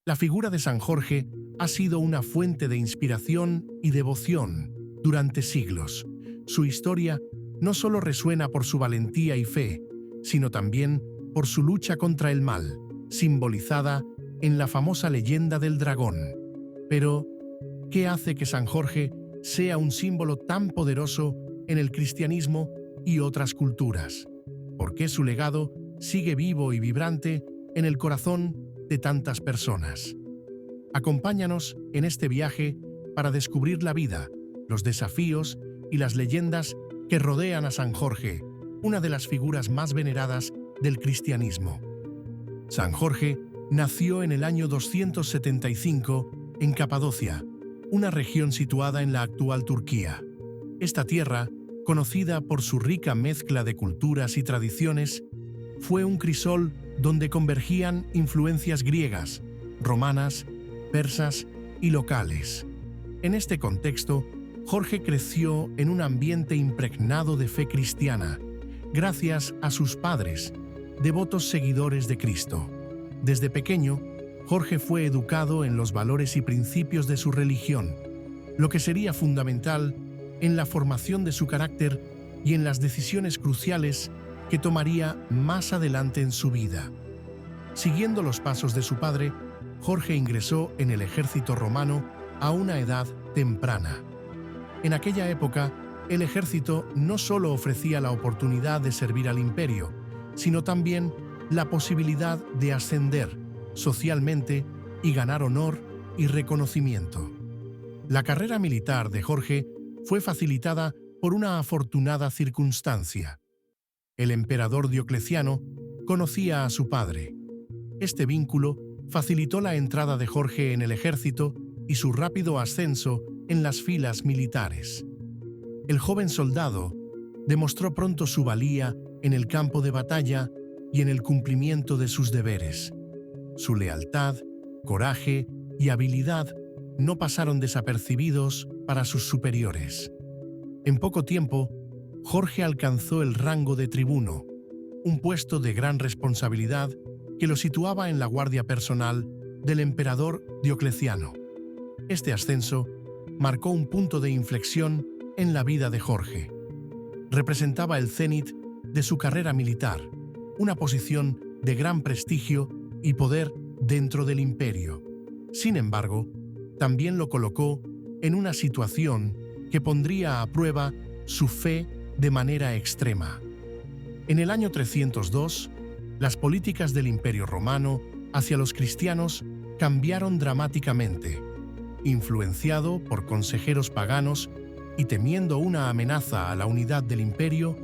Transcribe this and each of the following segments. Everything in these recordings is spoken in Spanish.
La figura de San Jorge ha sido una fuente de inspiración y devoción durante siglos. Su historia no solo resuena por su valentía y fe, sino también por su lucha contra el mal, simbolizada en la famosa leyenda del dragón. Pero, ¿qué hace que San Jorge sea un símbolo tan poderoso en el cristianismo y otras culturas? ¿Por qué su legado sigue vivo y vibrante en el corazón de tantas personas? Acompáñanos en este viaje para descubrir la vida, los desafíos y las leyendas que rodean a San Jorge, una de las figuras más veneradas del cristianismo. San Jorge nació en el año 275 en Capadocia, una región situada en la actual Turquía. Esta tierra, conocida por su rica mezcla de culturas y tradiciones, fue un crisol donde convergían influencias griegas, romanas, persas y locales. En este contexto, Jorge creció en un ambiente impregnado de fe cristiana, gracias a sus padres, devotos seguidores de Cristo. Desde pequeño, Jorge fue educado en los valores y principios de su religión, lo que sería fundamental en la formación de su carácter y en las decisiones cruciales que tomaría más adelante en su vida. Siguiendo los pasos de su padre, Jorge ingresó en el ejército romano a una edad temprana. En aquella época, el ejército no solo ofrecía la oportunidad de servir al imperio, sino también la posibilidad de ascender socialmente y ganar honor y reconocimiento. La carrera militar de Jorge fue facilitada por una afortunada circunstancia. El emperador Diocleciano conocía a su padre. Este vínculo facilitó la entrada de Jorge en el ejército y su rápido ascenso en las filas militares. El joven soldado demostró pronto su valía en el campo de batalla y en el cumplimiento de sus deberes. Su lealtad, coraje y habilidad no pasaron desapercibidos para sus superiores. En poco tiempo, Jorge alcanzó el rango de tribuno, un puesto de gran responsabilidad que lo situaba en la guardia personal del emperador Diocleciano. Este ascenso marcó un punto de inflexión en la vida de Jorge. Representaba el cénit de su carrera militar, una posición de gran prestigio y poder dentro del imperio. Sin embargo, también lo colocó en una situación que pondría a prueba su fe de manera extrema. En el año 302, las políticas del Imperio Romano hacia los cristianos cambiaron dramáticamente. Influenciado por consejeros paganos y temiendo una amenaza a la unidad del imperio,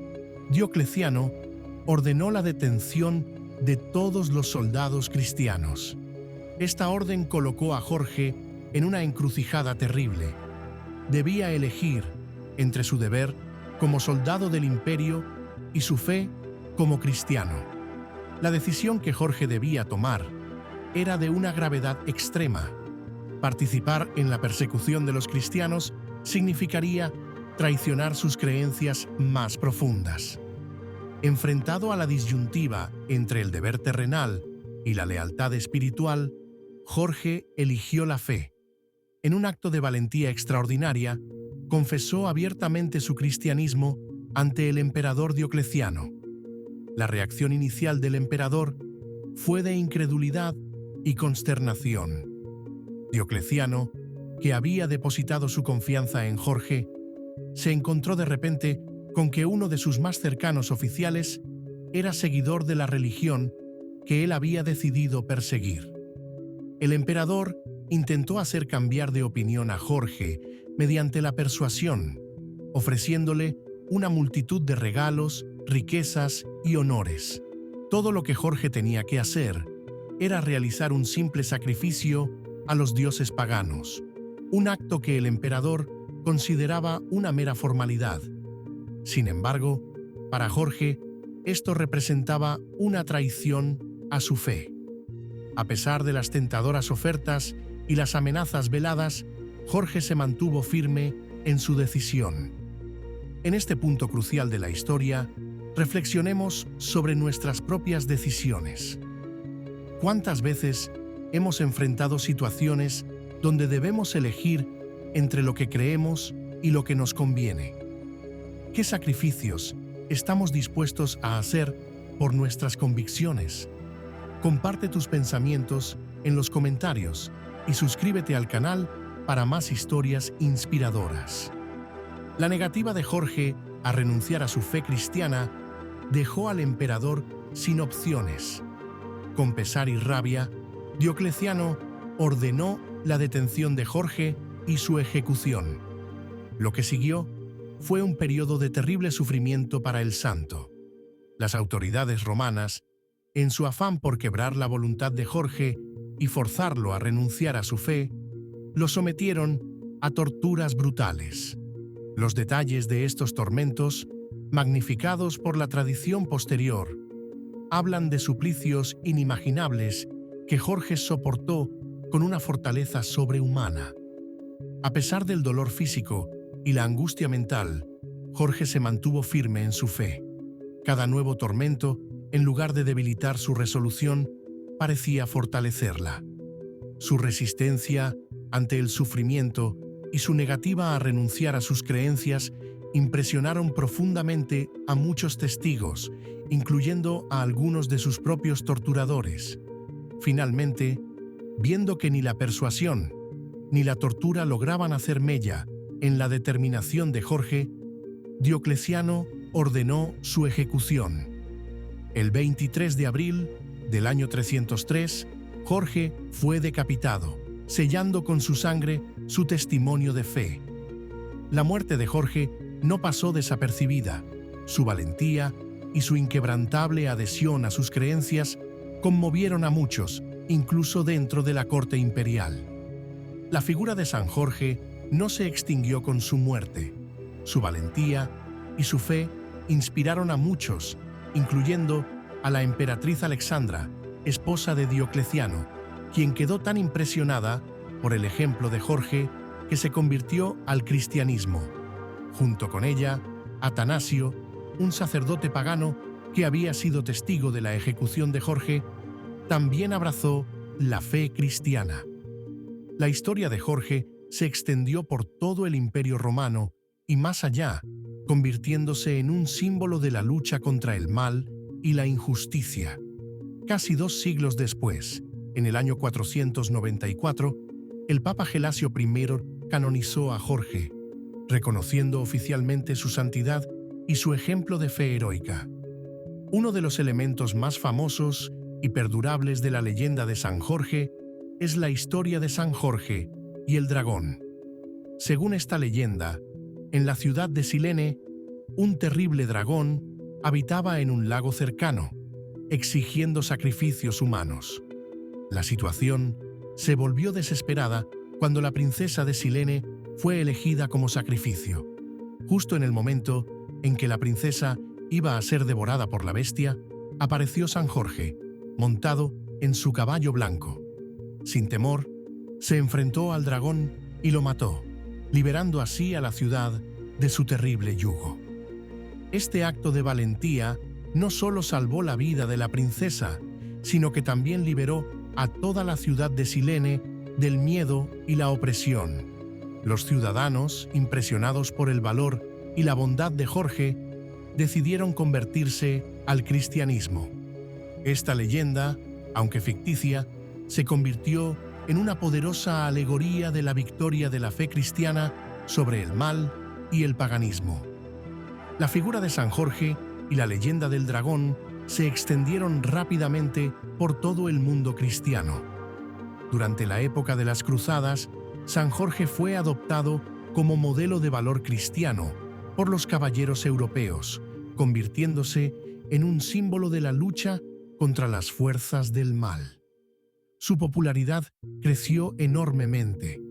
Diocleciano ordenó la detención de todos los soldados cristianos. Esta orden colocó a Jorge en una encrucijada terrible. Debía elegir entre su deber como soldado del imperio y su fe como cristiano. La decisión que Jorge debía tomar era de una gravedad extrema. Participar en la persecución de los cristianos significaría traicionar sus creencias más profundas. Enfrentado a la disyuntiva entre el deber terrenal y la lealtad espiritual, Jorge eligió la fe. En un acto de valentía extraordinaria, confesó abiertamente su cristianismo ante el emperador Diocleciano. La reacción inicial del emperador fue de incredulidad y consternación. Diocleciano, que había depositado su confianza en Jorge, se encontró de repente con que uno de sus más cercanos oficiales era seguidor de la religión que él había decidido perseguir. El emperador intentó hacer cambiar de opinión a Jorge mediante la persuasión, ofreciéndole una multitud de regalos, riquezas y honores. Todo lo que Jorge tenía que hacer era realizar un simple sacrificio a los dioses paganos, un acto que el emperador consideraba una mera formalidad. Sin embargo, para Jorge, esto representaba una traición a su fe. A pesar de las tentadoras ofertas y las amenazas veladas, Jorge se mantuvo firme en su decisión. En este punto crucial de la historia, reflexionemos sobre nuestras propias decisiones. ¿Cuántas veces hemos enfrentado situaciones donde debemos elegir entre lo que creemos y lo que nos conviene. ¿Qué sacrificios estamos dispuestos a hacer por nuestras convicciones? Comparte tus pensamientos en los comentarios y suscríbete al canal para más historias inspiradoras. La negativa de Jorge a renunciar a su fe cristiana dejó al emperador sin opciones. Con pesar y rabia, Diocleciano ordenó la detención de Jorge y su ejecución. Lo que siguió fue un periodo de terrible sufrimiento para el santo. Las autoridades romanas, en su afán por quebrar la voluntad de Jorge y forzarlo a renunciar a su fe, lo sometieron a torturas brutales. Los detalles de estos tormentos, magnificados por la tradición posterior, hablan de suplicios inimaginables que Jorge soportó con una fortaleza sobrehumana. A pesar del dolor físico y la angustia mental, Jorge se mantuvo firme en su fe. Cada nuevo tormento, en lugar de debilitar su resolución, parecía fortalecerla. Su resistencia ante el sufrimiento y su negativa a renunciar a sus creencias impresionaron profundamente a muchos testigos, incluyendo a algunos de sus propios torturadores. Finalmente, viendo que ni la persuasión ni la tortura lograban hacer mella en la determinación de Jorge, Diocleciano ordenó su ejecución. El 23 de abril del año 303, Jorge fue decapitado, sellando con su sangre su testimonio de fe. La muerte de Jorge no pasó desapercibida. Su valentía y su inquebrantable adhesión a sus creencias conmovieron a muchos, incluso dentro de la corte imperial. La figura de San Jorge no se extinguió con su muerte. Su valentía y su fe inspiraron a muchos, incluyendo a la emperatriz Alexandra, esposa de Diocleciano, quien quedó tan impresionada por el ejemplo de Jorge que se convirtió al cristianismo. Junto con ella, Atanasio, un sacerdote pagano que había sido testigo de la ejecución de Jorge, también abrazó la fe cristiana. La historia de Jorge se extendió por todo el Imperio Romano y más allá, convirtiéndose en un símbolo de la lucha contra el mal y la injusticia. Casi 2 siglos después, en el año 494, el Papa Gelasio I canonizó a Jorge, reconociendo oficialmente su santidad y su ejemplo de fe heroica. Uno de los elementos más famosos y perdurables de la leyenda de San Jorge es la historia de San Jorge y el dragón. Según esta leyenda, en la ciudad de Silene, un terrible dragón habitaba en un lago cercano, exigiendo sacrificios humanos. La situación se volvió desesperada cuando la princesa de Silene fue elegida como sacrificio. Justo en el momento en que la princesa iba a ser devorada por la bestia, apareció San Jorge, montado en su caballo blanco. Sin temor, se enfrentó al dragón y lo mató, liberando así a la ciudad de su terrible yugo. Este acto de valentía no solo salvó la vida de la princesa, sino que también liberó a toda la ciudad de Silene del miedo y la opresión. Los ciudadanos, impresionados por el valor y la bondad de Jorge, decidieron convertirse al cristianismo. Esta leyenda, aunque ficticia, se convirtió en una poderosa alegoría de la victoria de la fe cristiana sobre el mal y el paganismo. La figura de San Jorge y la leyenda del dragón se extendieron rápidamente por todo el mundo cristiano. Durante la época de las Cruzadas, San Jorge fue adoptado como modelo de valor cristiano por los caballeros europeos, convirtiéndose en un símbolo de la lucha contra las fuerzas del mal. Su popularidad creció enormemente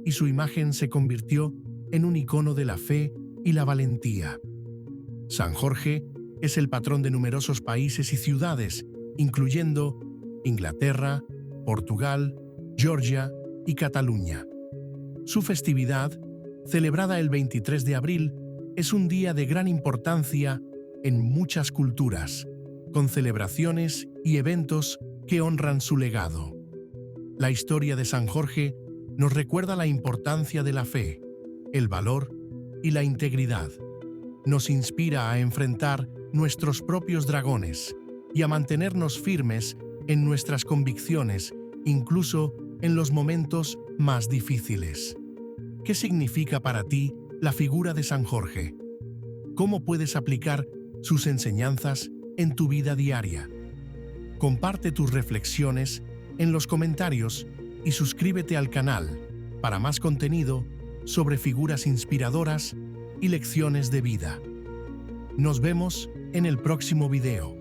y su imagen se convirtió en un icono de la fe y la valentía. San Jorge es el patrón de numerosos países y ciudades, incluyendo Inglaterra, Portugal, Georgia y Cataluña. Su festividad, celebrada el 23 de abril, es un día de gran importancia en muchas culturas, con celebraciones y eventos que honran su legado. La historia de San Jorge nos recuerda la importancia de la fe, el valor y la integridad. Nos inspira a enfrentar nuestros propios dragones y a mantenernos firmes en nuestras convicciones, incluso en los momentos más difíciles. ¿Qué significa para ti la figura de San Jorge? ¿Cómo puedes aplicar sus enseñanzas en tu vida diaria? Comparte tus reflexiones en los comentarios y suscríbete al canal para más contenido sobre figuras inspiradoras y lecciones de vida. Nos vemos en el próximo video.